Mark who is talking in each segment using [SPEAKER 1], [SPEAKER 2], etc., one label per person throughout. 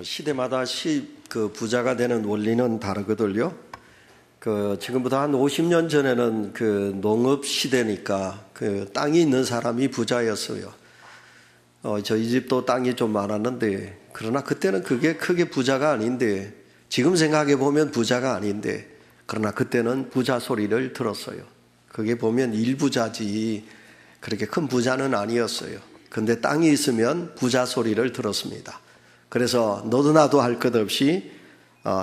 [SPEAKER 1] 시대마다 부자가 되는 원리는 다르거든요. 지금부터 한 50년 전에는 농업 시대니까 땅이 있는 사람이 부자였어요. 저희 집도 땅이 좀 많았는데, 그러나 그때는 그게 크게 부자가 아닌데, 지금 생각해 보면 부자가 아닌데, 그러나 그때는 부자 소리를 들었어요. 그게 보면 일부자지 그렇게 큰 부자는 아니었어요. 근데 땅이 있으면 부자 소리를 들었습니다. 그래서 너도 나도 할 것 없이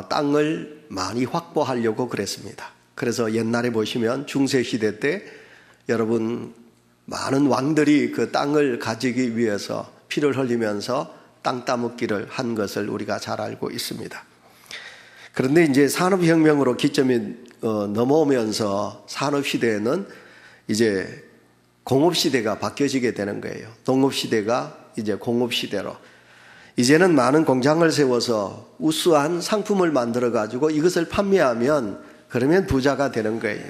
[SPEAKER 1] 땅을 많이 확보하려고 그랬습니다. 그래서 옛날에 보시면 중세시대 때 여러분 많은 왕들이 그 땅을 가지기 위해서 피를 흘리면서 땅 따먹기를 한 것을 우리가 잘 알고 있습니다. 그런데 이제 산업혁명으로 기점이 넘어오면서 산업시대에는 이제 공업시대가 바뀌어지게 되는 거예요. 농업시대가 이제 공업시대로. 이제는 많은 공장을 세워서 우수한 상품을 만들어 가지고 이것을 판매하면 그러면 부자가 되는 거예요.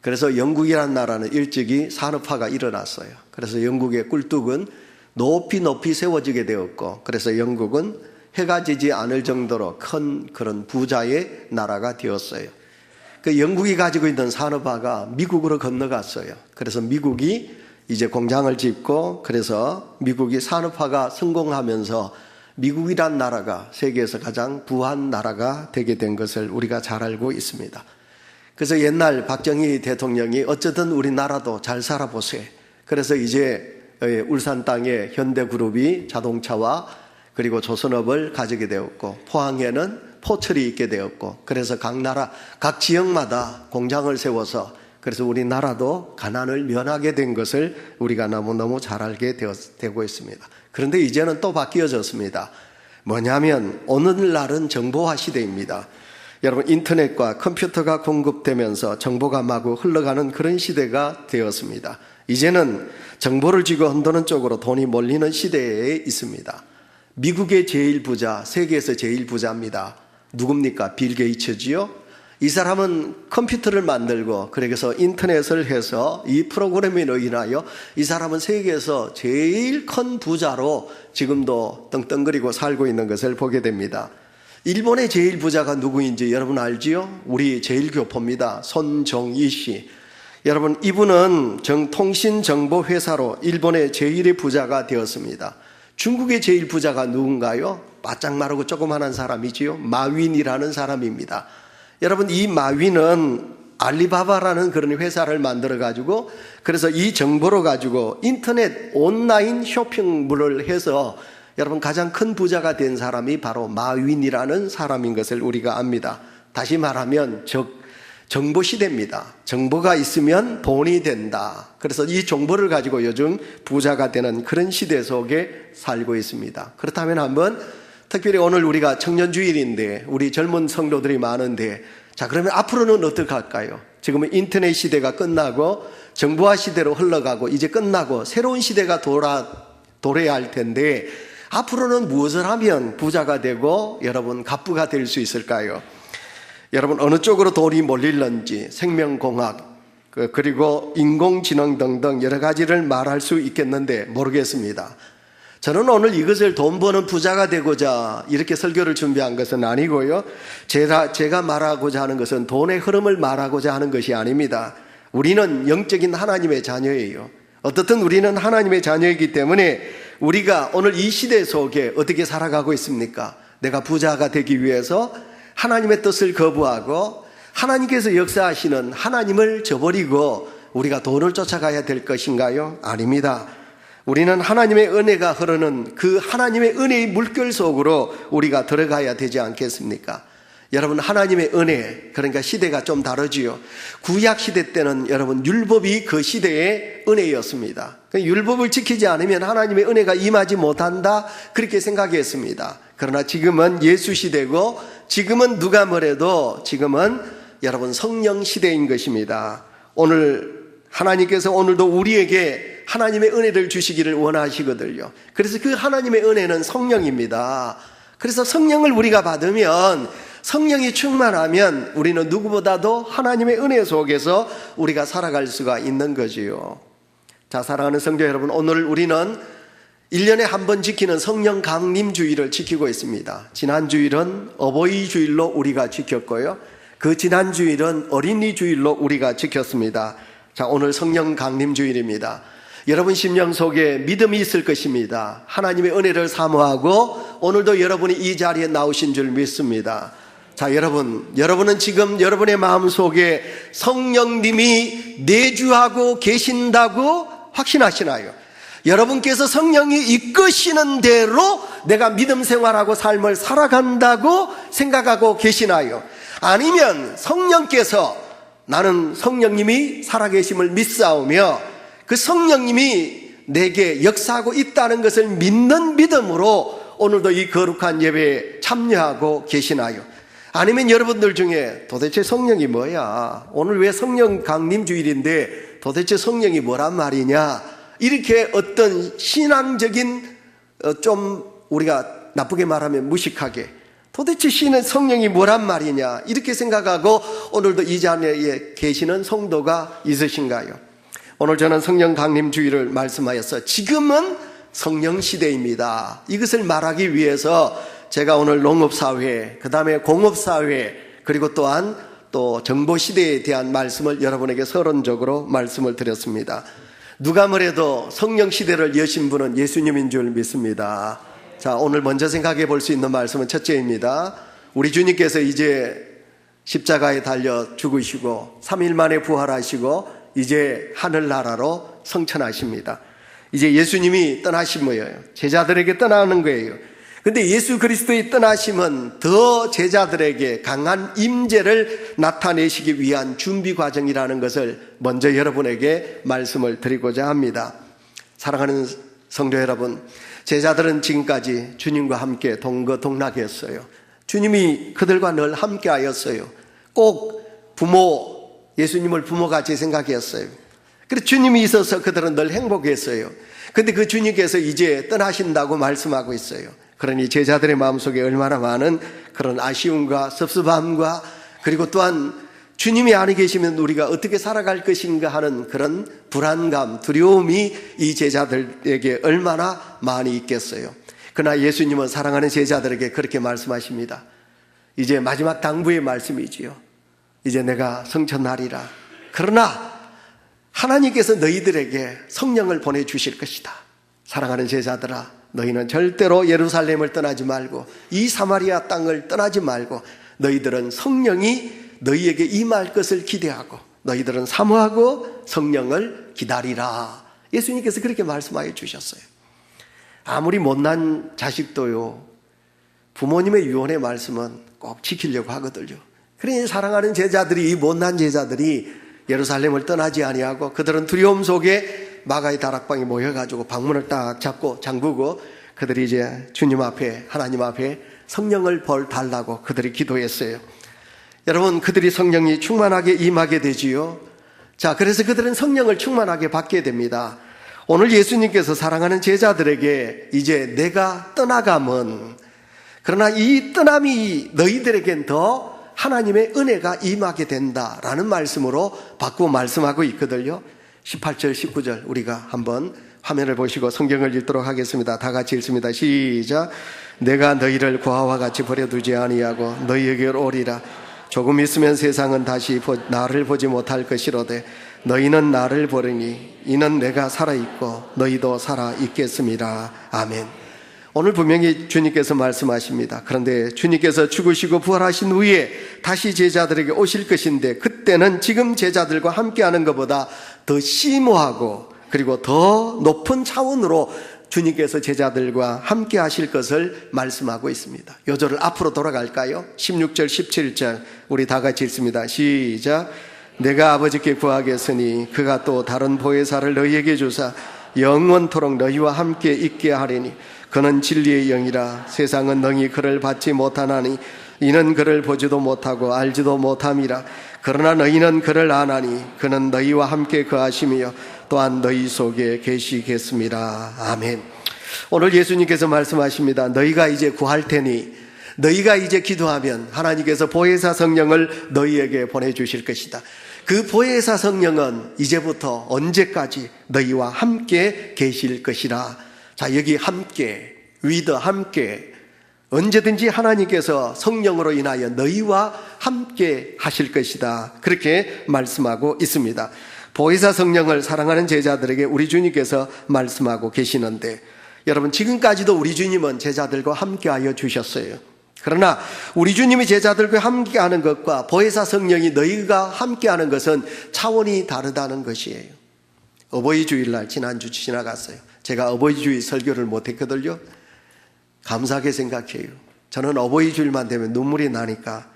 [SPEAKER 1] 그래서 영국이라는 나라는 일찍이 산업화가 일어났어요. 그래서 영국의 꿀뚝은 높이 세워지게 되었고, 그래서 영국은 해가 지지 않을 정도로 큰 그런 부자의 나라가 되었어요. 그 영국이 가지고 있는 산업화가 미국으로 건너갔어요. 그래서 미국이 이제 공장을 짓고, 그래서 미국이 산업화가 성공하면서 미국이란 나라가 세계에서 가장 부한 나라가 되게 된 것을 우리가 잘 알고 있습니다. 그래서 옛날 박정희 대통령이 어쨌든 우리나라도 잘 살아보세요. 그래서 이제 울산 땅에 현대그룹이 자동차와 그리고 조선업을 가지게 되었고, 포항에는 포철이 있게 되었고, 그래서 각 나라, 각 지역마다 공장을 세워서 그래서 우리나라도 가난을 면하게 된 것을 우리가 너무너무 잘 알게 되고 있습니다. 그런데 이제는 또 바뀌어졌습니다. 뭐냐면 오늘날은 정보화 시대입니다. 여러분, 인터넷과 컴퓨터가 공급되면서 정보가 마구 흘러가는 그런 시대가 되었습니다. 이제는 정보를 쥐고 흔드는 쪽으로 돈이 몰리는 시대에 있습니다. 미국의 제일 부자, 세계에서 제일 부자입니다. 누굽니까? 빌 게이츠지요? 이 사람은 컴퓨터를 만들고, 그래서 인터넷을 해서 이 프로그램으로 인하여 이 사람은 세계에서 제일 큰 부자로 지금도 떵떵거리고 살고 있는 것을 보게 됩니다. 일본의 제일 부자가 누구인지 여러분 알지요? 우리 제일교포입니다. 손정희 씨. 여러분, 이분은 통신정보회사로 일본의 제일의 부자가 되었습니다. 중국의 제일 부자가 누군가요? 바짝 마르고 조그만한 사람이지요. 마윈이라는 사람입니다. 여러분, 이 마윈은 알리바바라는 그런 회사를 만들어 가지고, 그래서 이 정보를 가지고 인터넷 온라인 쇼핑몰을 해서 여러분 가장 큰 부자가 된 사람이 바로 마윈이라는 사람인 것을 우리가 압니다. 다시 말하면 정보 시대입니다. 정보가 있으면 돈이 된다. 그래서 이 정보를 가지고 요즘 부자가 되는 그런 시대 속에 살고 있습니다. 그렇다면 한번, 특별히 오늘 우리가 청년주일인데 우리 젊은 성도들이 많은데, 자, 그러면 앞으로는 어떻게 할까요? 지금은 인터넷 시대가 끝나고 정보화 시대로 흘러가고 이제 끝나고 새로운 시대가 도래해야 할 텐데, 앞으로는 무엇을 하면 부자가 되고 여러분 갑부가 될 수 있을까요? 여러분, 어느 쪽으로 돈이 몰릴는지 생명공학 그리고 인공지능 등등 여러 가지를 말할 수 있겠는데 모르겠습니다. 저는 오늘 이것을 돈 버는 부자가 되고자 이렇게 설교를 준비한 것은 아니고요. 제가 말하고자 하는 것은 돈의 흐름을 말하고자 하는 것이 아닙니다. 우리는 영적인 하나님의 자녀예요. 어떻든 우리는 하나님의 자녀이기 때문에 우리가 오늘 이 시대 속에 어떻게 살아가고 있습니까? 내가 부자가 되기 위해서 하나님의 뜻을 거부하고 하나님께서 역사하시는 하나님을 저버리고 우리가 돈을 쫓아가야 될 것인가요? 아닙니다. 우리는 하나님의 은혜가 흐르는 그 하나님의 은혜의 물결 속으로 우리가 들어가야 되지 않겠습니까? 여러분, 하나님의 은혜, 그러니까 시대가 좀 다르지요. 구약 시대 때는 여러분 율법이 그 시대의 은혜였습니다. 율법을 지키지 않으면 하나님의 은혜가 임하지 못한다, 그렇게 생각했습니다. 그러나 지금은 예수 시대고, 지금은 누가 뭐래도 지금은 여러분 성령 시대인 것입니다. 오늘 하나님께서 오늘도 우리에게 하나님의 은혜를 주시기를 원하시거든요. 그래서 그 하나님의 은혜는 성령입니다. 그래서 성령을 우리가 받으면, 성령이 충만하면 우리는 누구보다도 하나님의 은혜 속에서 우리가 살아갈 수가 있는 거지요. 자, 사랑하는 성도 여러분, 오늘 우리는 1년에 한 번 지키는 성령 강림 주일을 지키고 있습니다. 지난 주일은 어버이 주일로 우리가 지켰고요. 그 지난 주일은 어린이 주일로 우리가 지켰습니다. 자, 오늘 성령 강림 주일입니다. 여러분 심령 속에 믿음이 있을 것입니다. 하나님의 은혜를 사모하고 오늘도 여러분이 이 자리에 나오신 줄 믿습니다. 자, 여러분은 지금 여러분의 마음 속에 성령님이 내주하고 계신다고 확신하시나요? 여러분께서 성령이 이끄시는 대로 내가 믿음 생활하고 삶을 살아간다고 생각하고 계시나요? 아니면 성령께서 나는 성령님이 살아계심을 믿사오며 그 성령님이 내게 역사하고 있다는 것을 믿는 믿음으로 오늘도 이 거룩한 예배에 참여하고 계시나요? 아니면 여러분들 중에 도대체 성령이 뭐야? 오늘 왜 성령 강림 주일인데 도대체 성령이 뭐란 말이냐? 이렇게 어떤 신앙적인 좀 우리가 나쁘게 말하면 무식하게 도대체 신은 성령이 뭐란 말이냐 이렇게 생각하고 오늘도 이 자리에 계시는 성도가 있으신가요? 오늘 저는 성령 강림 주일을 말씀하여서 지금은 성령 시대입니다. 이것을 말하기 위해서 제가 오늘 농업사회, 그 다음에 공업사회, 그리고 또한 또 정보시대에 대한 말씀을 여러분에게 서론적으로 말씀을 드렸습니다. 누가 뭐래도 성령 시대를 여신 분은 예수님인 줄 믿습니다. 자, 오늘 먼저 생각해 볼 수 있는 말씀은 첫째입니다. 우리 주님께서 이제 십자가에 달려 죽으시고 3일 만에 부활하시고 이제 하늘나라로 성천하십니다. 이제 예수님이 떠나신 거예요. 제자들에게 떠나는 거예요. 근데 예수 그리스도의 떠나심은 더 제자들에게 강한 임재를 나타내시기 위한 준비 과정이라는 것을 먼저 여러분에게 말씀을 드리고자 합니다. 사랑하는 성도 여러분, 제자들은 지금까지 주님과 함께 동거동락했어요. 주님이 그들과 늘 함께 하였어요. 꼭 예수님을 부모같이 생각했어요. 그래서 주님이 있어서 그들은 늘 행복했어요. 근데 그 주님께서 이제 떠나신다고 말씀하고 있어요. 그러니 제자들의 마음속에 얼마나 많은 그런 아쉬움과 섭섭함과 그리고 또한 주님이 안에 계시면 우리가 어떻게 살아갈 것인가 하는 그런 불안감, 두려움이 이 제자들에게 얼마나 많이 있겠어요. 그러나 예수님은 사랑하는 제자들에게 그렇게 말씀하십니다. 이제 마지막 당부의 말씀이지요. 이제 내가 성천하리라. 그러나 하나님께서 너희들에게 성령을 보내주실 것이다. 사랑하는 제자들아, 너희는 절대로 예루살렘을 떠나지 말고 이 사마리아 땅을 떠나지 말고 너희들은 성령이 너희에게 임할 것을 기대하고 너희들은 사모하고 성령을 기다리라. 예수님께서 그렇게 말씀하여 주셨어요. 아무리 못난 자식도요, 부모님의 유언의 말씀은 꼭 지키려고 하거든요. 그러니 사랑하는 제자들이, 이 못난 제자들이 예루살렘을 떠나지 아니하고 그들은 두려움 속에 마가의 다락방에 모여가지고 방문을 딱 잡고 잠그고 그들이 이제 주님 앞에, 하나님 앞에 성령을 달라고 그들이 기도했어요. 여러분, 그들이 성령이 충만하게 임하게 되지요. 자, 그래서 그들은 성령을 충만하게 받게 됩니다. 오늘 예수님께서 사랑하는 제자들에게 이제 내가 떠나감은, 그러나 이 떠남이 너희들에겐 더 하나님의 은혜가 임하게 된다라는 말씀으로 바꾸어 말씀하고 있거든요. 18절, 19절 우리가 한번 화면을 보시고 성경을 읽도록 하겠습니다. 다 같이 읽습니다. 시작. 내가 너희를 고아와 같이 버려두지 아니하고 너희에게로 오리라. 조금 있으면 세상은 다시 나를 보지 못할 것이로되 너희는 나를 보리니 이는 내가 살아있고 너희도 살아있겠습니다. 아멘. 오늘 분명히 주님께서 말씀하십니다. 그런데 주님께서 죽으시고 부활하신 후에 다시 제자들에게 오실 것인데 그때는 지금 제자들과 함께하는 것보다 더 심오하고 그리고 더 높은 차원으로 주님께서 제자들과 함께 하실 것을 말씀하고 있습니다. 요절을 앞으로 돌아갈까요? 16절 17절 우리 다 같이 읽습니다. 시작. 내가 아버지께 구하겠으니 그가 또 다른 보혜사를 너희에게 주사 영원토록 너희와 함께 있게 하리니 그는 진리의 영이라. 세상은 능히 그를 받지 못하나니 이는 그를 보지도 못하고 알지도 못함이라. 그러나 너희는 그를 아나니 그는 너희와 함께 거하시며 또한 너희 속에 계시겠습니다. 아멘. 오늘 예수님께서 말씀하십니다. 너희가 이제 구할 테니 너희가 이제 기도하면 하나님께서 보혜사 성령을 너희에게 보내주실 것이다. 그 보혜사 성령은 이제부터 언제까지 너희와 함께 계실 것이라. 자, 여기 함께, with 함께, 언제든지 하나님께서 성령으로 인하여 너희와 함께 하실 것이다. 그렇게 말씀하고 있습니다. 보혜사 성령을 사랑하는 제자들에게 우리 주님께서 말씀하고 계시는데, 여러분 지금까지도 우리 주님은 제자들과 함께하여 주셨어요. 그러나 우리 주님이 제자들과 함께하는 것과 보혜사 성령이 너희가 함께하는 것은 차원이 다르다는 것이에요. 어버이 주일날 지난주 지나갔어요. 제가 어버이 주일 설교를 못했거든요. 감사하게 생각해요. 저는 어버이 주일만 되면 눈물이 나니까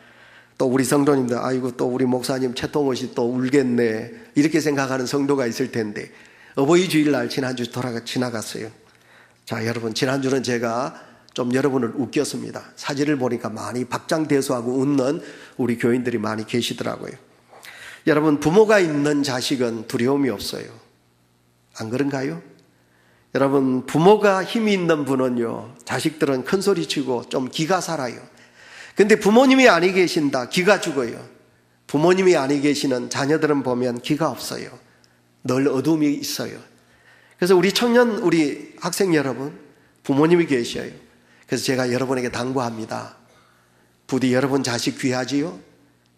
[SPEAKER 1] 또 우리 성도님들, 아이고 또 우리 목사님 채통옷이 또 울겠네, 이렇게 생각하는 성도가 있을 텐데, 어버이 주일날 지난주 지나갔어요. 자, 여러분 지난주는 제가 좀 여러분을 웃겼습니다. 사진을 보니까 많이 박장대소하고 웃는 우리 교인들이 많이 계시더라고요. 여러분, 부모가 있는 자식은 두려움이 없어요. 안 그런가요? 여러분, 부모가 힘이 있는 분은요, 자식들은 큰 소리 치고 좀 기가 살아요. 근데 부모님이 아니 계신다, 기가 죽어요. 부모님이 아니 계시는 자녀들은 보면 기가 없어요. 늘 어둠이 있어요. 그래서 우리 청년, 우리 학생 여러분, 부모님이 계셔요. 그래서 제가 여러분에게 당부합니다. 부디 여러분 자식 귀하지요?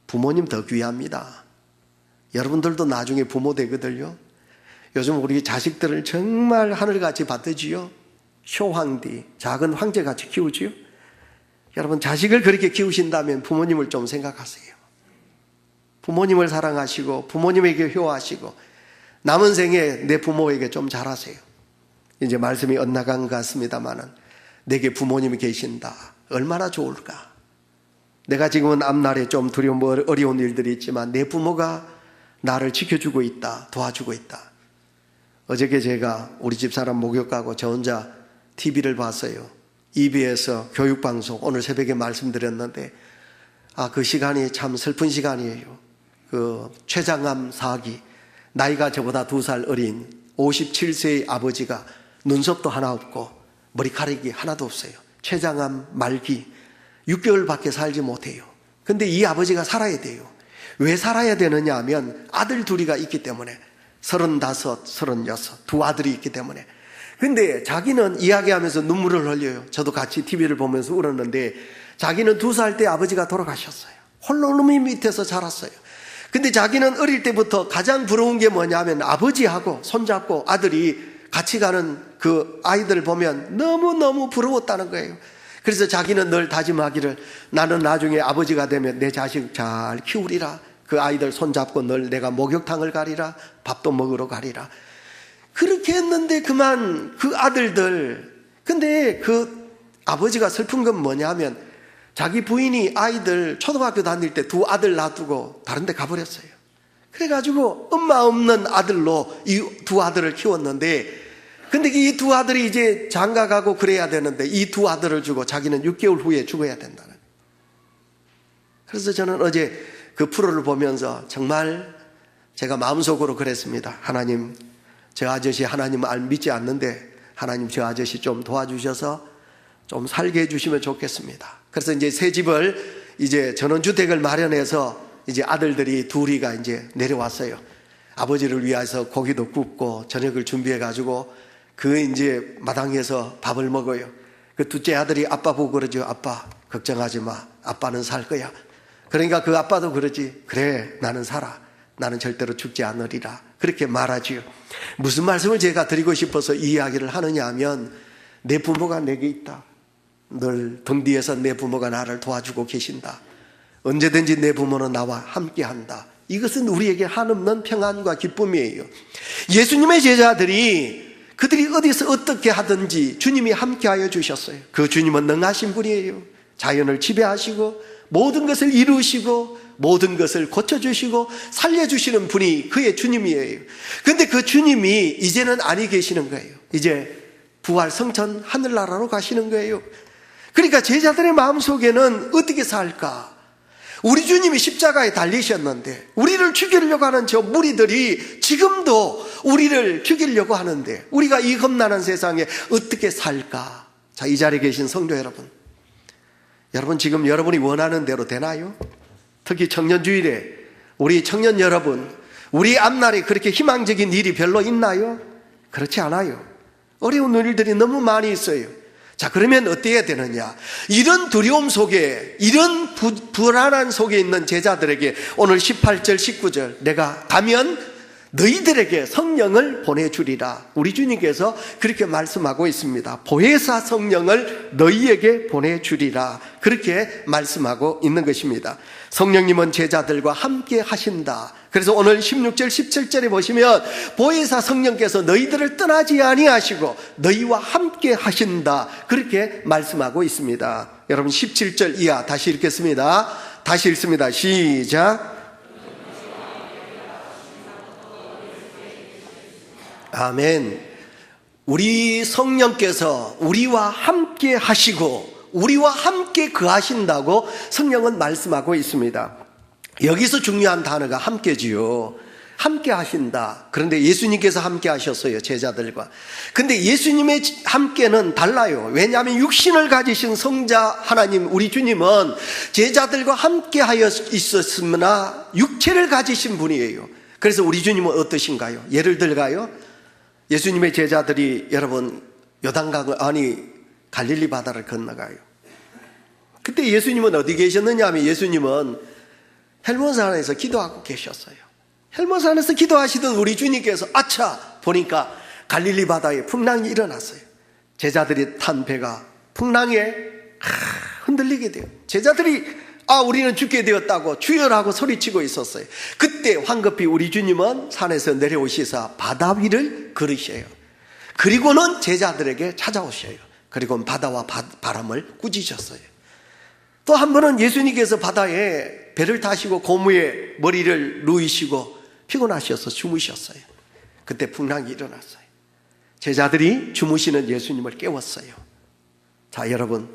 [SPEAKER 1] 부모님 더 귀합니다. 여러분들도 나중에 부모 되거든요. 요즘 우리 자식들을 정말 하늘같이 받드지요. 쇼황디, 작은 황제같이 키우지요. 여러분 자식을 그렇게 키우신다면 부모님을 좀 생각하세요. 부모님을 사랑하시고 부모님에게 효하시고 남은 생에 내 부모에게 좀 잘하세요. 이제 말씀이 엇나간 것 같습니다만은, 내게 부모님이 계신다, 얼마나 좋을까. 내가 지금은 앞날에 좀 두려운 어려운 일들이 있지만 내 부모가 나를 지켜주고 있다, 도와주고 있다. 어저께 제가 우리 집사람 목욕 가고 저 혼자 TV를 봤어요. EBS 교육방송, 오늘 새벽에 말씀드렸는데, 그 시간이 참 슬픈 시간이에요. 그 췌장암 사기, 나이가 저보다 2살 어린 57세의 아버지가 눈썹도 하나 없고 머리카락이 하나도 없어요. 췌장암 말기, 6개월밖에 살지 못해요. 근데 이 아버지가 살아야 돼요. 왜 살아야 되느냐 하면 아들 둘이가 있기 때문에, 35, 36, 두 아들이 있기 때문에. 근데 자기는 이야기하면서 눈물을 흘려요. 저도 같이 TV를 보면서 울었는데, 자기는 2살 때 아버지가 돌아가셨어요. 홀로놈이 밑에서 자랐어요. 근데 자기는 어릴 때부터 가장 부러운 게 뭐냐면 아버지하고 손잡고 아들이 같이 가는 그 아이들을 보면 너무너무 부러웠다는 거예요. 그래서 자기는 늘 다짐하기를, 나는 나중에 아버지가 되면 내 자식 잘 키우리라, 그 아이들 손잡고 늘 내가 목욕탕을 가리라, 밥도 먹으러 가리라. 그렇게 했는데 그만 그 아들들, 근데 그 아버지가 슬픈 건 뭐냐면 자기 부인이 아이들 초등학교 다닐 때 2 아들 놔두고 다른 데 가버렸어요. 그래가지고 엄마 없는 아들로 이 2 아들을 키웠는데, 근데 이 2 아들이 이제 장가 가고 그래야 되는데 이 2 아들을 주고 자기는 6개월 후에 죽어야 된다는. 그래서 저는 어제 그 프로를 보면서 정말 제가 마음속으로 그랬습니다. 하나님, 저 아저씨 하나님 믿지 않는데 하나님 저 아저씨 좀 도와주셔서 좀 살게 해주시면 좋겠습니다. 그래서 이제 새 집을, 이제 전원주택을 마련해서 이제 아들들이 둘이가 이제 내려왔어요. 아버지를 위해서 고기도 굽고 저녁을 준비해가지고 그 이제 마당에서 밥을 먹어요. 그 둘째 아들이 아빠 보고 그러죠. 아빠, 걱정하지 마. 아빠는 살 거야. 그러니까 그 아빠도 그러지. 그래, 나는 살아. 나는 절대로 죽지 않으리라. 그렇게 말하지요. 무슨 말씀을 제가 드리고 싶어서 이 이야기를 하느냐 하면, 내 부모가 내게 있다. 늘 등 뒤에서 내 부모가 나를 도와주고 계신다. 언제든지 내 부모는 나와 함께한다. 이것은 우리에게 한없는 평안과 기쁨이에요. 예수님의 제자들이, 그들이 어디서 어떻게 하든지 주님이 함께하여 주셨어요. 그 주님은 능하신 분이에요. 자연을 지배하시고 모든 것을 이루시고 모든 것을 고쳐주시고 살려주시는 분이 그의 주님이에요. 그런데 그 주님이 이제는 아니 계시는 거예요. 이제 부활 성천 하늘나라로 가시는 거예요. 그러니까 제자들의 마음속에는 어떻게 살까? 우리 주님이 십자가에 달리셨는데 우리를 죽이려고 하는 저 무리들이 지금도 우리를 죽이려고 하는데 우리가 이 험난한 세상에 어떻게 살까? 자, 이 자리에 계신 성도 여러분, 여러분 지금 여러분이 원하는 대로 되나요? 특히 청년주일에 우리 청년 여러분, 우리 앞날에 그렇게 희망적인 일이 별로 있나요? 그렇지 않아요. 어려운 일들이 너무 많이 있어요. 자, 그러면 어때야 되느냐? 이런 두려움 속에, 이런 불안한 속에 있는 제자들에게 오늘 18절, 19절, 내가 가면 너희들에게 성령을 보내주리라. 우리 주님께서 그렇게 말씀하고 있습니다. 보혜사 성령을 너희에게 보내주리라. 그렇게 말씀하고 있는 것입니다. 성령님은 제자들과 함께 하신다. 그래서 오늘 16절, 17절에 보시면 보혜사 성령께서 너희들을 떠나지 아니하시고 너희와 함께 하신다. 그렇게 말씀하고 있습니다. 여러분 17절 이하 다시 읽겠습니다. 다시 읽습니다. 시작. 아멘. 우리 성령께서 우리와 함께 하시고 우리와 함께 거하신다고 성령은 말씀하고 있습니다. 여기서 중요한 단어가 함께지요. 함께 하신다. 그런데 예수님께서 함께 하셨어요, 제자들과. 근데 예수님의 함께는 달라요. 왜냐하면 육신을 가지신 성자 하나님 우리 주님은 제자들과 함께 하여 있었으나 육체를 가지신 분이에요. 그래서 우리 주님은 어떠신가요? 예를 들어가요, 예수님의 제자들이 여러분 요단강을 갈릴리 바다를 건너가요. 그때 예수님은 어디 계셨느냐 하면 예수님은 헬몬산에서 기도하고 계셨어요. 헬몬산에서 기도하시던 우리 주님께서 아차 보니까 갈릴리 바다에 풍랑이 일어났어요. 제자들이 탄 배가 풍랑에 흔들리게 돼요. 제자들이 우리는 죽게 되었다고 주여라고 소리치고 있었어요. 그때 황급히 우리 주님은 산에서 내려오시사 바다 위를 걸으셔요. 그리고는 제자들에게 찾아오셔요. 그리고 바다와 바람을 꾸짖으셨어요. 또 한 번은 예수님께서 바다에 배를 타시고 고무에 머리를 누이시고 피곤하셔서 주무셨어요. 그때 풍랑이 일어났어요. 제자들이 주무시는 예수님을 깨웠어요. 자, 여러분,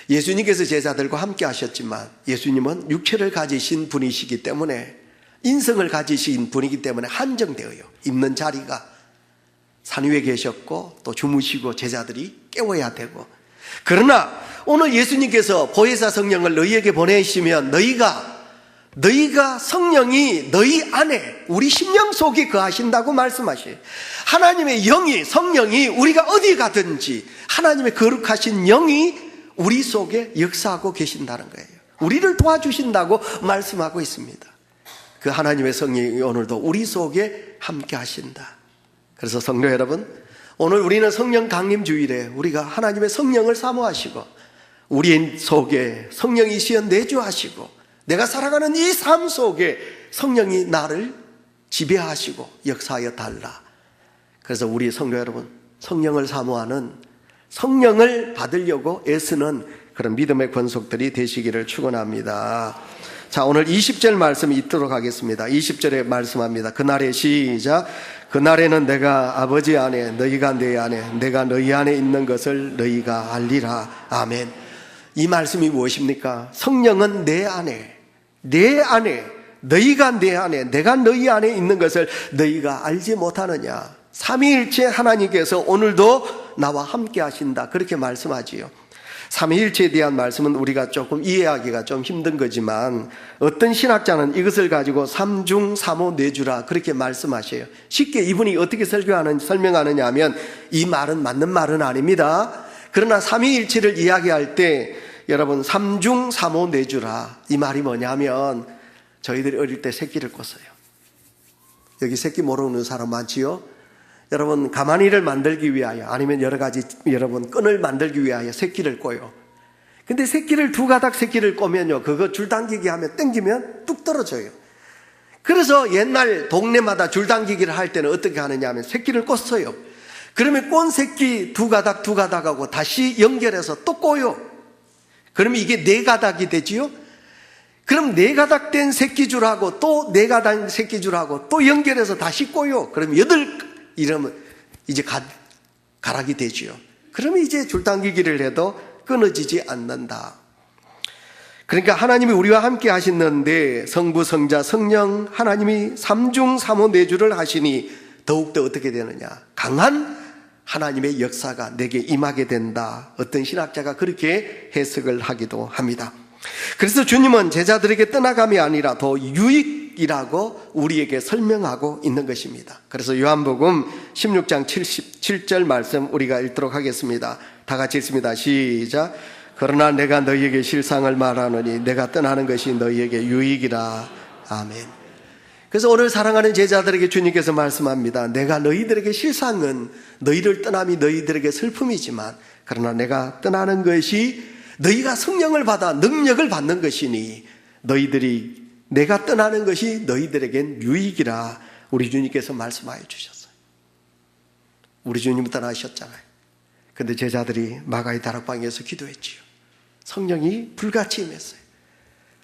[SPEAKER 1] 예수님께서 제자들과 함께 하셨지만 예수님은 육체를 가지신 분이시기 때문에, 인성을 가지신 분이기 때문에 한정되어요. 있는 자리가 산 위에 계셨고 또 주무시고 제자들이 깨워야 되고. 그러나 오늘 예수님께서 보혜사 성령을 너희에게 보내시면 너희가 성령이 너희 안에 우리 심령 속에 거하신다고 말씀하셔요. 하나님의 영이, 성령이 우리가 어디 가든지 하나님의 거룩하신 영이 우리 속에 역사하고 계신다는 거예요. 우리를 도와주신다고 말씀하고 있습니다. 그 하나님의 성령이 오늘도 우리 속에 함께 하신다. 그래서 성도 여러분, 오늘 우리는 성령 강림 주일에 우리가 하나님의 성령을 사모하시고 우리 속에 성령이 시연 내주하시고 내가 살아가는 이 삶 속에 성령이 나를 지배하시고 역사하여 달라. 그래서 우리 성도 여러분, 성령을 사모하는, 성령을 받으려고 애쓰는 그런 믿음의 권속들이 되시기를 축원합니다. 자, 오늘 20절 말씀 읽도록 하겠습니다. 20절에 말씀합니다. 그날에 시작. 그날에는 내가 아버지 안에, 너희가 내 안에, 내가 너희 안에 있는 것을 너희가 알리라. 아멘. 이 말씀이 무엇입니까? 성령은 내 안에, 너희가 내 안에, 내가 너희 안에 있는 것을 너희가 알지 못하느냐. 삼위일체 하나님께서 오늘도 나와 함께 하신다. 그렇게 말씀하지요. 삼위일체에 대한 말씀은 우리가 조금 이해하기가 좀 힘든 거지만 어떤 신학자는 이것을 가지고 삼중 삼오 내주라 그렇게 말씀하셔요. 쉽게 이분이 어떻게 설명하느냐 하면 이 말은 맞는 말은 아닙니다. 그러나 삼위일체를 이야기할 때 여러분 삼중 삼오 내주라, 이 말이 뭐냐면 저희들이 어릴 때 새끼를 꿨어요. 여기 새끼 모르는 사람 많지요? 여러분 가마니를 만들기 위하여 아니면 여러 가지 여러분 끈을 만들기 위하여 새끼를 꿔요. 근데 새끼를 두 가닥 새끼를 꼬면요, 그거 줄당기기 하면 당기면 뚝 떨어져요. 그래서 옛날 동네마다 줄당기기를 할 때는 어떻게 하느냐 하면 새끼를 꽂어요. 그러면 꼰 새끼 두 가닥하고 다시 연결해서 또 꼬요. 그러면 이게 네 가닥이 되지요. 그럼 네 가닥 된 새끼줄하고 또 네 가닥 새끼줄하고 또 연결해서 다시 꼬요. 그럼 이러면 이제 가락이 되지요. 그러면 이제 줄당기기를 해도 끊어지지 않는다. 그러니까 하나님이 우리와 함께 하시는데 성부, 성자, 성령 하나님이 삼중 삼오 내주를 하시니 더욱더 어떻게 되느냐, 강한 하나님의 역사가 내게 임하게 된다. 어떤 신학자가 그렇게 해석을 하기도 합니다. 그래서 주님은 제자들에게 떠나감이 아니라 더 유익이라고 우리에게 설명하고 있는 것입니다. 그래서 요한복음 16장 77절 말씀 우리가 읽도록 하겠습니다. 다 같이 읽습니다. 시작. 그러나 내가 너희에게 실상을 말하노니 내가 떠나는 것이 너희에게 유익이라. 아멘. 그래서 오늘 사랑하는 제자들에게 주님께서 말씀합니다. 내가 너희들에게 실상은 너희를 떠남이 너희들에게 슬픔이지만 그러나 내가 떠나는 것이 너희가 성령을 받아 능력을 받는 것이니 너희들이 내가 떠나는 것이 너희들에겐 유익이라 우리 주님께서 말씀하여 주셨어요. 우리 주님 떠나셨잖아요. 근데 제자들이 마가의 다락방에서 기도했지요. 성령이 불같이 임했어요.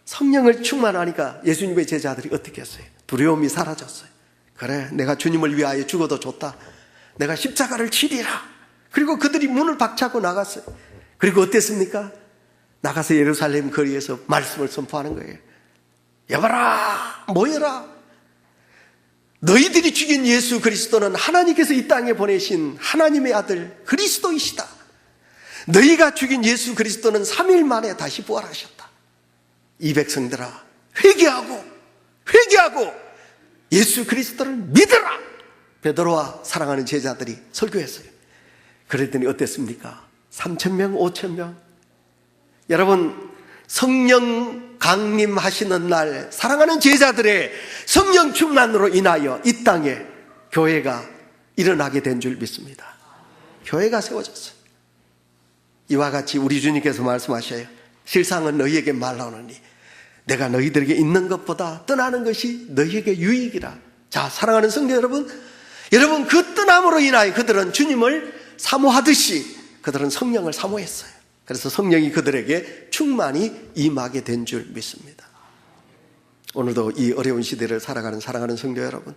[SPEAKER 1] 성령을 충만하니까 예수님의 제자들이 어떻게 했어요? 두려움이 사라졌어요. 그래, 내가 주님을 위하여 죽어도 좋다. 내가 십자가를 치리라. 그리고 그들이 문을 박차고 나갔어요. 그리고 어땠습니까? 나가서 예루살렘 거리에서 말씀을 선포하는 거예요. 여봐라, 모여라. 너희들이 죽인 예수 그리스도는 하나님께서 이 땅에 보내신 하나님의 아들 그리스도이시다. 너희가 죽인 예수 그리스도는 3일 만에 다시 부활하셨다. 이 백성들아, 회개하고 예수 그리스도를 믿어라. 베드로와 사랑하는 제자들이 설교했어요. 그랬더니 어땠습니까? 3,000명, 5,000명. 여러분, 성령 강림하시는 날 사랑하는 제자들의 성령 충만으로 인하여 이 땅에 교회가 일어나게 된 줄 믿습니다. 교회가 세워졌어요. 이와 같이 우리 주님께서 말씀하셔요. 실상은 너희에게 말하노니 내가 너희들에게 있는 것보다 떠나는 것이 너희에게 유익이라. 자, 사랑하는 성도 여러분, 그 떠남으로 인하여 그들은 주님을 사모하듯이 그들은 성령을 사모했어요. 그래서 성령이 그들에게 충만히 임하게 된 줄 믿습니다. 오늘도 이 어려운 시대를 살아가는 사랑하는 성도 여러분,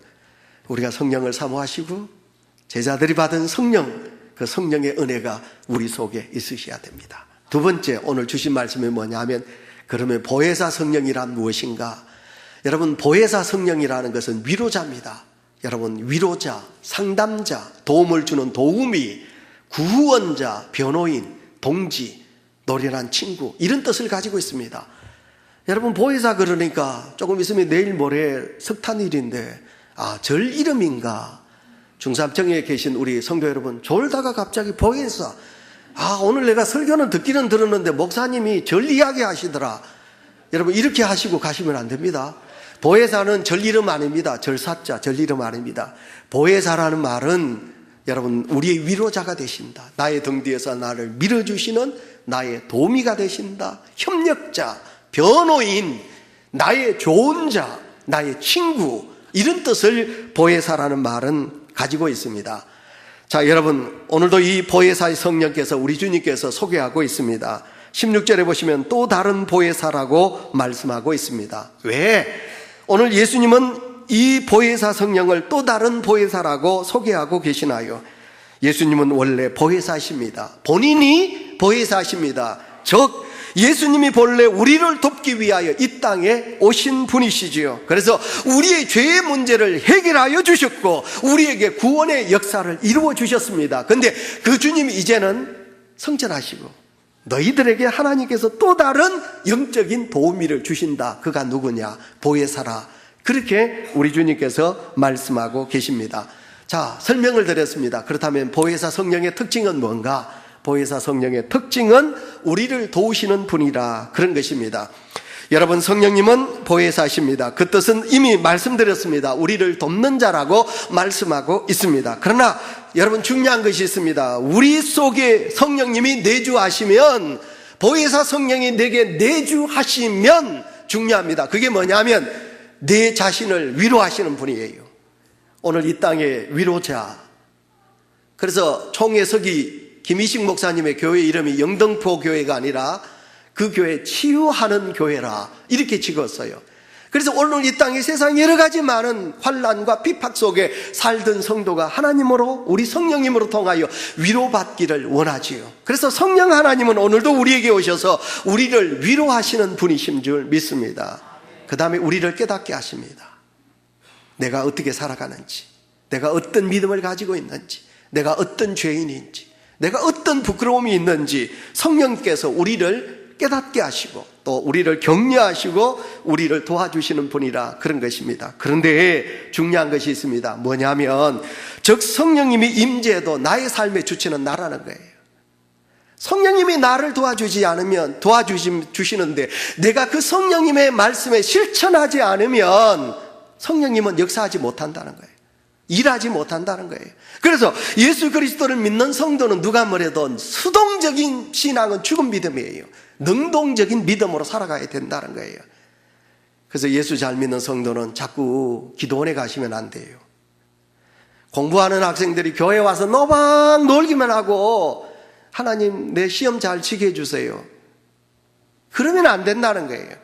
[SPEAKER 1] 우리가 성령을 사모하시고 제자들이 받은 성령, 그 성령의 은혜가 우리 속에 있으셔야 됩니다. 두 번째, 오늘 주신 말씀이 뭐냐면, 그러면 보혜사 성령이란 무엇인가? 여러분, 보혜사 성령이라는 것은 위로자입니다. 여러분, 위로자, 상담자, 도움을 주는 도우미, 구원자, 변호인, 동지, 노련한 친구, 이런 뜻을 가지고 있습니다. 여러분, 보혜사 그러니까 조금 있으면 내일 모레 석탄일인데 절 이름인가? 중삼청에 계신 우리 성도 여러분, 졸다가 갑자기 보혜사, 오늘 내가 설교는 듣기는 들었는데 목사님이 절 이야기 하시더라. 여러분, 이렇게 하시고 가시면 안 됩니다. 보혜사는 절 이름 아닙니다. 절사자, 절 이름 아닙니다. 보혜사라는 말은 여러분, 우리의 위로자가 되신다. 나의 등 뒤에서 나를 밀어주시는 나의 도우미가 되신다. 협력자, 변호인, 나의 좋은 자, 나의 친구, 이런 뜻을 보혜사라는 말은 가지고 있습니다. 자, 여러분, 오늘도 이 보혜사의 성령께서 우리 주님께서 소개하고 있습니다. 16절에 보시면 또 다른 보혜사라고 말씀하고 있습니다. 왜? 오늘 예수님은 이 보혜사 성령을 또 다른 보혜사라고 소개하고 계시나요? 예수님은 원래 보혜사십니다. 본인이 보혜사십니다. 즉 예수님이 본래 우리를 돕기 위하여 이 땅에 오신 분이시지요. 그래서 우리의 죄의 문제를 해결하여 주셨고 우리에게 구원의 역사를 이루어 주셨습니다. 근데 그 주님이 이제는 성전하시고 너희들에게 하나님께서 또 다른 영적인 도우미를 주신다. 그가 누구냐? 보혜사라. 그렇게 우리 주님께서 말씀하고 계십니다. 자, 설명을 드렸습니다. 그렇다면 보혜사 성령의 특징은 뭔가? 보혜사 성령의 특징은 우리를 도우시는 분이라, 그런 것입니다. 여러분, 성령님은 보혜사십니다. 그 뜻은 이미 말씀드렸습니다. 우리를 돕는 자라고 말씀하고 있습니다. 그러나 여러분, 중요한 것이 있습니다. 우리 속에 성령님이 내주하시면, 보혜사 성령이 내게 내주하시면 중요합니다. 그게 뭐냐면 내 자신을 위로하시는 분이에요. 오늘 이 땅의 위로자. 그래서 총회석이 김희식 목사님의 교회 이름이 영등포 교회가 아니라 그 교회 치유하는 교회라 이렇게 찍었어요. 그래서 오늘 이 땅에 세상 여러 가지 많은 환난과 핍박 속에 살던 성도가 하나님으로, 우리 성령님으로 통하여 위로받기를 원하지요. 그래서 성령 하나님은 오늘도 우리에게 오셔서 우리를 위로하시는 분이신 줄 믿습니다. 그 다음에 우리를 깨닫게 하십니다. 내가 어떻게 살아가는지, 내가 어떤 믿음을 가지고 있는지, 내가 어떤 죄인인지, 내가 어떤 부끄러움이 있는지 성령께서 우리를 깨닫게 하시고 또 우리를 격려하시고 우리를 도와주시는 분이라 그런 것입니다. 그런데 중요한 것이 있습니다. 뭐냐면 즉 성령님이 임재해도 나의 삶의 주체는 나라는 거예요. 성령님이 나를 도와주지 않으면 도와주시는데 내가 그 성령님의 말씀에 실천하지 않으면 성령님은 역사하지 못한다는 거예요. 일하지 못한다는 거예요. 그래서 예수 그리스도를 믿는 성도는 누가 뭐래도 수동적인 신앙은 죽은 믿음이에요. 능동적인 믿음으로 살아가야 된다는 거예요. 그래서 예수 잘 믿는 성도는 자꾸 기도원에 가시면 안 돼요. 공부하는 학생들이 교회 와서 노방 놀기만 하고 하나님 내 시험 잘 치게 해주세요. 그러면 안 된다는 거예요.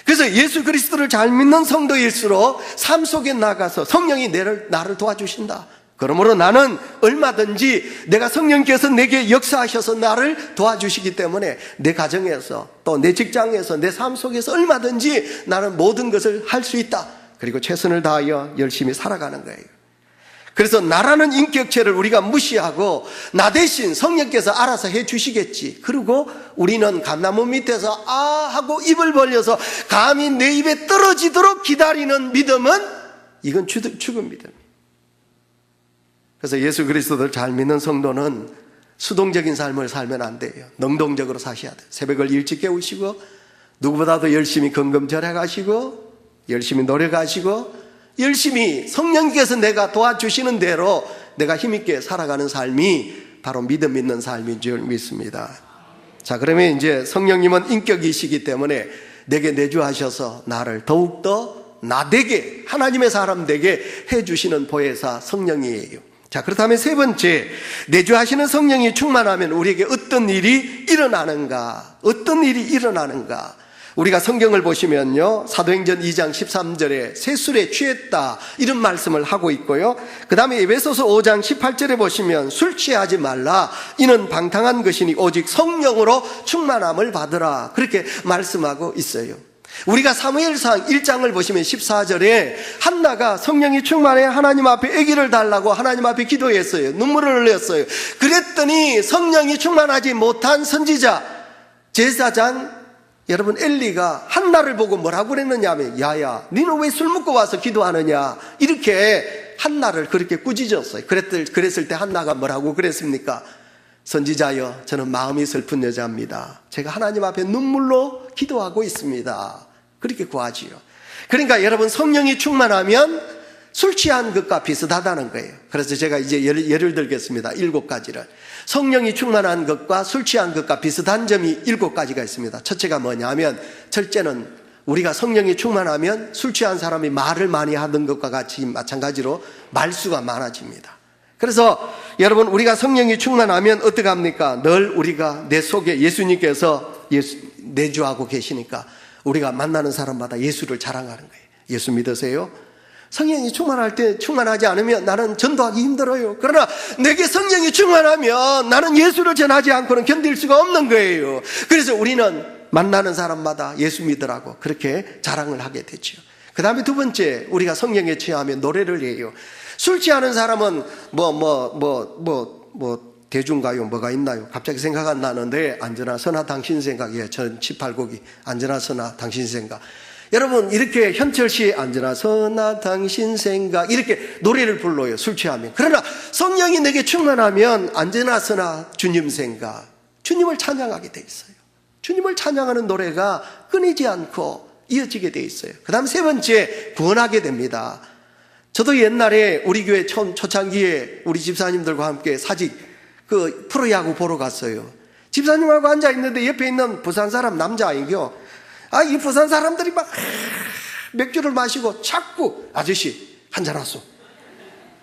[SPEAKER 1] 그래서 예수 그리스도를 잘 믿는 성도일수록 삶 속에 나가서 성령이 나를 도와주신다. 그러므로 나는 얼마든지 내가 성령께서 내게 역사하셔서 나를 도와주시기 때문에 내 가정에서 또 내 직장에서 내 삶 속에서 얼마든지 나는 모든 것을 할 수 있다. 그리고 최선을 다하여 열심히 살아가는 거예요. 그래서 나라는 인격체를 우리가 무시하고 나 대신 성령께서 알아서 해 주시겠지. 그리고 우리는 감나무 밑에서 아 하고 입을 벌려서 감히 내 입에 떨어지도록 기다리는 믿음은 이건 죽은 믿음이에요. 그래서 예수 그리스도를 잘 믿는 성도는 수동적인 삶을 살면 안 돼요. 능동적으로 사셔야 돼요. 새벽을 일찍 깨우시고 누구보다도 열심히 금금절해 가시고 열심히 노력하시고 열심히 성령께서 내가 도와주시는 대로 내가 힘있게 살아가는 삶이 바로 믿음 있는 삶인 줄 믿습니다. 자, 그러면 이제 성령님은 인격이시기 때문에 내게 내주하셔서 나를 더욱더 나되게 하나님의 사람 되게 해주시는 보혜사 성령이에요. 자, 그렇다면 세 번째, 내주하시는 성령이 충만하면 우리에게 어떤 일이 일어나는가? 어떤 일이 일어나는가? 우리가 성경을 보시면요, 사도행전 2장 13절에 새 술에 취했다 이런 말씀을 하고 있고요, 그 다음에 에베소서 5장 18절에 보시면 술 취하지 말라 이는 방탕한 것이니 오직 성령으로 충만함을 받으라 그렇게 말씀하고 있어요. 우리가 사무엘상 1장을 보시면 14절에 한나가 성령이 충만해 하나님 앞에 아기를 달라고 하나님 앞에 기도했어요. 눈물을 흘렸어요. 그랬더니 성령이 충만하지 못한 선지자 제사장 여러분 엘리가 한나를 보고 뭐라고 그랬느냐 하면 야야 너는 왜 술 먹고 와서 기도하느냐 이렇게 한나를 그렇게 꾸짖었어요. 그랬을 때 한나가 뭐라고 그랬습니까? 선지자여 저는 마음이 슬픈 여자입니다. 제가 하나님 앞에 눈물로 기도하고 있습니다. 그렇게 구하지요. 그러니까 여러분 성령이 충만하면 술 취한 것과 비슷하다는 거예요. 그래서 제가 이제 예를 들겠습니다. 7가지를. 성령이 충만한 것과 술 취한 것과 비슷한 점이 7가지가 있습니다. 첫째가 뭐냐면 첫째는 우리가 성령이 충만하면 술 취한 사람이 말을 많이 하던 것과 같이 마찬가지로 말수가 많아집니다. 그래서 여러분 우리가 성령이 충만하면 어떻게 합니까? 늘 우리가 내 속에 예수님께서 내주하고 계시니까 우리가 만나는 사람마다 예수를 자랑하는 거예요. 예수 믿으세요? 성령이 충만하지 않으면 나는 전도하기 힘들어요. 그러나 내게 성령이 충만하면 나는 예수를 전하지 않고는 견딜 수가 없는 거예요. 그래서 우리는 만나는 사람마다 예수 믿으라고 그렇게 자랑을 하게 되죠. 그 다음에 두 번째, 우리가 성령에 취하면 노래를 해요. 술 취하는 사람은 대중가요 뭐가 있나요? 갑자기 생각 안 나는데 안전하 선하 당신 생각이에요. 전 18곡이 안전하 선하 당신 생각. 여러분 이렇게 현철씨 안전하 선하 당신 생각 이렇게 노래를 불러요. 술 취하면. 그러나 성령이 내게 충만하면 안전하 선하 주님 생각, 주님을 찬양하게 돼 있어요. 주님을 찬양하는 노래가 끊이지 않고 이어지게 돼 있어요. 그 다음 세 번째, 구원하게 됩니다. 저도 옛날에 우리 교회 초창기에 우리 집사님들과 함께 사직 프로야구 보러 갔어요. 집사님하고 앉아있는데 옆에 있는 부산 사람 남자아이요. 이 부산 사람들이 막 맥주를 마시고 자꾸 아저씨 한잔 하소.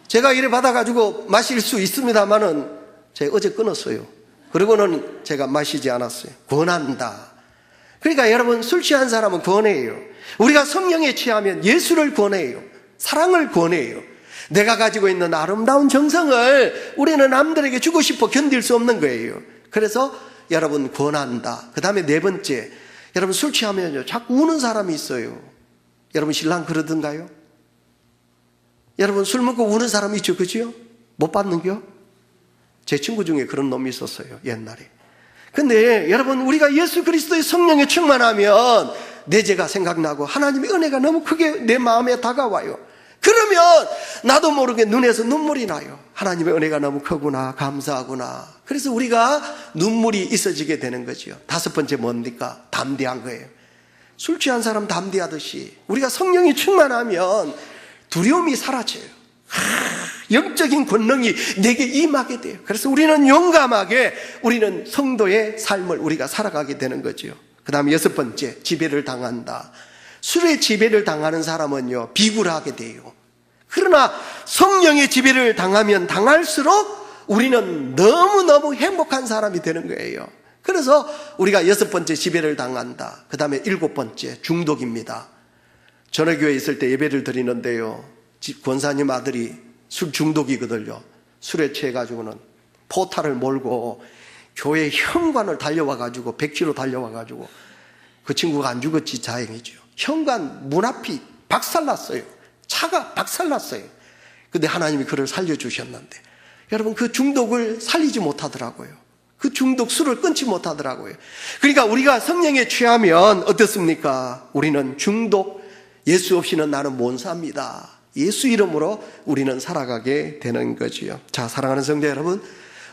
[SPEAKER 1] 제가 이래 받아가지고 마실 수 있습니다만은 제가 어제 끊었어요. 그리고는 제가 마시지 않았어요. 권한다. 그러니까 여러분 술 취한 사람은 권해요. 우리가 성령에 취하면 예수를 권해요. 사랑을 권해요. 내가 가지고 있는 아름다운 정성을 우리는 남들에게 주고 싶어 견딜 수 없는 거예요. 그래서 여러분 권한다. 그 다음에 네 번째, 여러분 술 취하면요 자꾸 우는 사람이 있어요. 여러분 신랑 그러던가요? 여러분 술 먹고 우는 사람이 있죠, 그죠? 못 받는겨? 제 친구 중에 그런 놈이 있었어요, 옛날에. 근데 여러분, 우리가 예수 그리스도의 성령에 충만하면 내 죄가 생각나고 하나님의 은혜가 너무 크게 내 마음에 다가와요. 그러면 나도 모르게 눈에서 눈물이 나요. 하나님의 은혜가 너무 크구나, 감사하구나. 그래서 우리가 눈물이 있어지게 되는 거죠. 다섯 번째 뭡니까? 담대한 거예요. 술 취한 사람 담대하듯이 우리가 성령이 충만하면 두려움이 사라져요. 영적인 권능이 내게 임하게 돼요. 그래서 우리는 용감하게 우리는 성도의 삶을 우리가 살아가게 되는 거죠. 그 다음에 여섯 번째, 지배를 당한다. 술의 지배를 당하는 사람은요, 비굴하게 돼요. 그러나 성령의 지배를 당하면 당할수록 우리는 너무너무 행복한 사람이 되는 거예요. 그래서 우리가 여섯 번째, 지배를 당한다. 그 다음에 일곱 번째, 중독입니다. 전화교회에 있을 때 예배를 드리는데요, 권사님 아들이 술 중독이거든요. 술에 취해가지고는 포탈을 몰고 교회 현관을 달려와가지고 100km 달려와가지고, 그 친구가 안 죽었지 다행이죠. 현관 문 앞이 박살났어요. 차가 박살났어요. 근데 하나님이 그를 살려주셨는데, 여러분, 그 중독을 살리지 못하더라고요. 그 중독, 술을 끊지 못하더라고요. 그러니까 우리가 성령에 취하면 어떻습니까? 우리는 중독, 예수 없이는 나는 못 삽니다. 예수 이름으로 우리는 살아가게 되는 거지요. 자, 사랑하는 성도 여러분,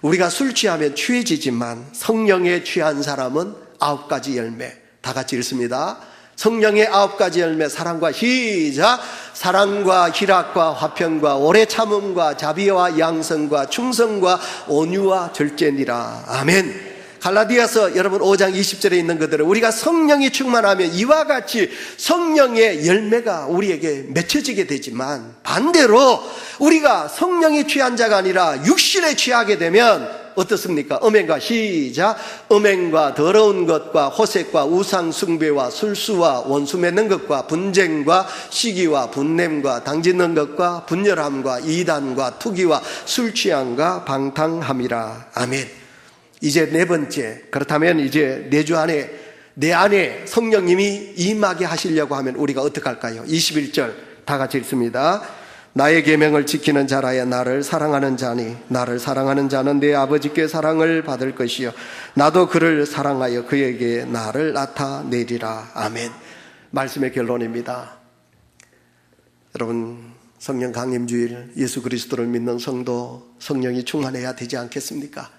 [SPEAKER 1] 우리가 술 취하면 취해지지만 성령에 취한 사람은 9가지 열매, 다 같이 읽습니다. 성령의 9가지 열매, 사랑과 시작. 사랑과 희락과 화평과 오래 참음과 자비와 양성과 충성과 온유와 절제니라. 아멘. 갈라디아서 여러분 5장 20절에 있는 것들은 우리가 성령이 충만하면 이와 같이 성령의 열매가 우리에게 맺혀지게 되지만, 반대로 우리가 성령이 취한 자가 아니라 육신에 취하게 되면 어떻습니까? 음행과 시작. 음행과 더러운 것과 호색과 우상 숭배와 술수와 원수 맺는 것과 분쟁과 시기와 분냄과 당짓는 것과 분열함과 이단과 투기와 술 취함과 방탕함이라. 아멘. 이제 네 번째, 그렇다면 이제 내 안에 성령님이 임하게 하시려고 하면 우리가 어떻게 할까요? 21절 다 같이 읽습니다. 나의 계명을 지키는 자라야 나를 사랑하는 자니 나를 사랑하는 자는 내 아버지께 사랑을 받을 것이요 나도 그를 사랑하여 그에게 나를 나타내리라. 아멘. 말씀의 결론입니다. 여러분, 성령 강림주일, 예수 그리스도를 믿는 성도, 성령이 충만해야 되지 않겠습니까?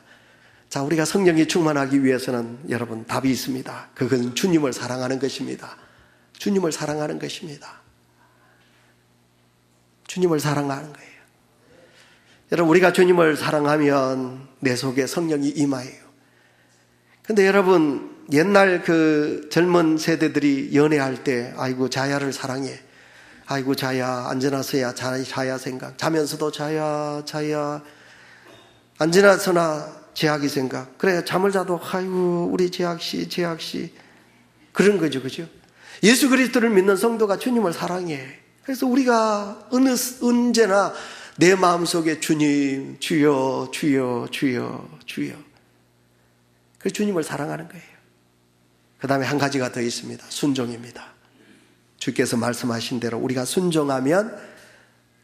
[SPEAKER 1] 자, 우리가 성령이 충만하기 위해서는 여러분 답이 있습니다. 그것은 주님을 사랑하는 것입니다. 주님을 사랑하는 것입니다. 주님을 사랑하는 거예요. 여러분, 우리가 주님을 사랑하면 내 속에 성령이 임하여요. 근데 여러분, 옛날 그 젊은 세대들이 연애할 때, 아이고 자야를 사랑해, 아이고 자야 안전하서야 자야 생각, 자면서도 자야 안 지나서나 제약이 생각. 그래, 잠을 자도 아이고 우리 제약씨 그런 거죠. 그죠? 예수 그리스도를 믿는 성도가 주님을 사랑해. 그래서 우리가 언제나 내 마음속에 주님, 주여 그 주님을 사랑하는 거예요. 그 다음에 한 가지가 더 있습니다. 순종입니다. 주께서 말씀하신 대로 우리가 순종하면,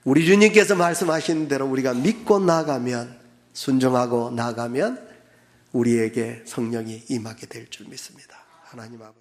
[SPEAKER 1] 우리 주님께서 말씀하신 대로 우리가 믿고 나가면, 순종하고 나가면 우리에게 성령이 임하게 될 줄 믿습니다. 하나님 아버지.